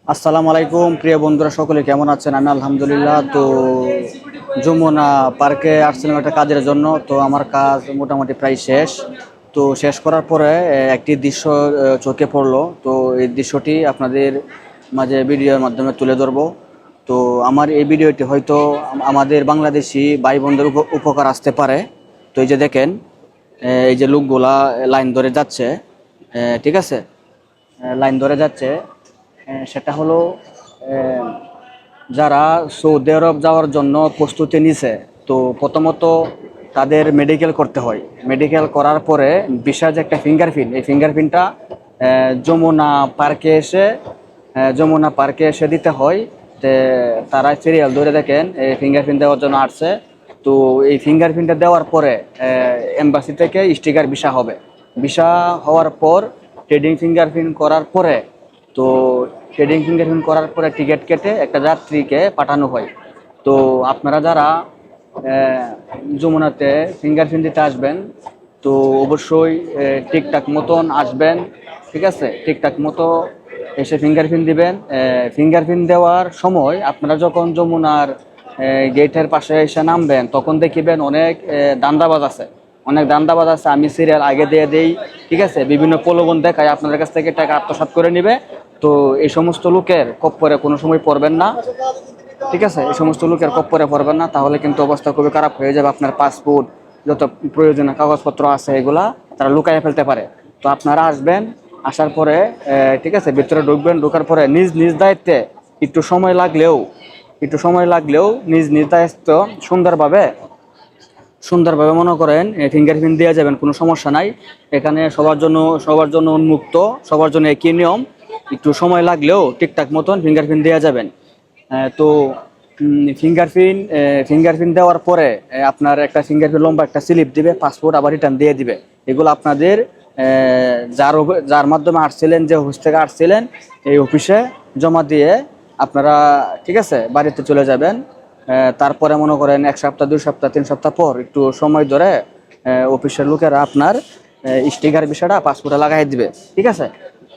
আসসালামু আলাইকুম প্রিয় বন্ধুরা, সকলে কেমন আছেন? আমি আলহামদুলিল্লাহ। তো যমুনা পার্কে আসছিলাম একটা কাজের জন্য। তো আমার কাজ মোটামুটি প্রায় শেষ। তো শেষ করার পরে একটি দৃশ্য চোখে পড়লো। তো এই দৃশ্যটি আপনাদের মাঝে ভিডিওর মাধ্যমে তুলে ধরবো। তো আমার এই ভিডিওটি হয়তো আমাদের বাংলাদেশি ভাই বোনদের উপকার আসতে পারে। তো এই যে দেখেন, এই যে লোকগুলা লাইন ধরে যাচ্ছে, ঠিক আছে, লাইন ধরে যাচ্ছে। সেটা হলো যারা সৌদি আরব যাওয়ার জন্য প্রস্তুতি নিছে। তো প্রথমত তাদের মেডিকেল করতে হয়। মেডিকেল করার পরে ভিসার যে একটা ফিঙ্গারপ্রিন্ট, এই ফিঙ্গারপ্রিন্টটা যমুনা পার্কে এসে দিতে হয়। তে তারা সিরিয়াল ধরে দেখেন এই ফিঙ্গারপ্রিন্ট দেওয়ার জন্য আসছে। তো এই ফিঙ্গারপ্রিন্টটা দেওয়ার পরে এম্বাসি থেকে স্টিকার ভিসা হবে। ভিসা হওয়ার পর ট্রেডিং ফিঙ্গারপ্রিন্ট করার পরে, তো ট্রেডিং ফিঙ্গারপ্রিন্ট করার পরে টিকিট কেটে একটা যাত্রীকে পাঠানো হয়। তো আপনারা যারা যমুনাতে ফিঙ্গারপ্রিন্ট দিতে আসবেন, তো অবশ্যই ঠিকঠাক মতন আসবেন, ঠিক আছে? ঠিকঠাক মতো এসে ফিঙ্গারপ্রিন্ট দিবেন। ফিঙ্গারপ্রিন্ট দেওয়ার সময় আপনারা যখন যমুনার গেটের পাশে এসে নামবেন, তখন দেখবেন অনেক দান্দাবাজ আছে, আমি সিরিয়াল আগে দিয়ে দেই, ঠিক আছে, বিভিন্ন প্রলোভন দেখায় আপনাদের কাছ থেকে টাকা আত্মসাৎ করে নিবে। তো এই সমস্ত লোকের কপ্পরে কোনো সময় পড়বেন না, ঠিক আছে? এই সমস্ত লোকের কপ্পরে পড়বেন না, তাহলে কিন্তু অবস্থা খুবই খারাপ হয়ে যাবে। আপনার পাসপোর্ট, যত প্রয়োজনীয় কাগজপত্র আছে, এগুলা তারা লুকাইয়ে ফেলতে পারে। তো আপনারা আসবেন, আসার পরে ঠিক আছে, ভিতরে ঢুকবেন। ঢোকার পরে নিজ নিজ দায়িত্বে একটু সময় লাগলেও নিজ নিজ দায়িত্ব সুন্দরভাবে মনে করেন ফিঙ্গারপ্রিন্ট দিয়ে যাবেন, কোনো সমস্যা নাই। এখানে সবার জন্য উন্মুক্ত, সবার জন্য একই নিয়ম। একটু সময় লাগলেও ঠিকঠাক মতন ফিঙ্গারপ্রিন্ট দেওয়া যাবেন। তো ফিঙ্গারপ্রিন্ট দেওয়ার পরে আপনার একটা ফিঙ্গারপ্রিন্ট লম্বা একটা স্লিপ দিবে, পাসপোর্ট আবার রিটার্ন দিয়ে দিবে। এগুলো আপনাদের যার মাধ্যমে আসছিলেন, যে অফিস থেকে আসছিলেন, এই অফিসে জমা দিয়ে আপনারা, ঠিক আছে, বাড়িতে চলে যাবেন। তারপরে মনে করেন 1 সপ্তাহ, 2 সপ্তাহ, 3 সপ্তাহ পর একটু সময় ধরে অফিসের লোকেরা আপনার স্টিকার বিষয়টা পাসপোর্টে লাগাই দিবে, ঠিক আছে?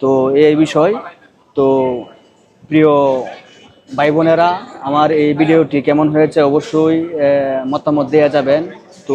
তো এই বিষয়। তো প্রিয় ভাই বোনেরা, আমার এই ভিডিওটি কেমন হয়েছে অবশ্যই মতামত দেওয়া যাবেন। তো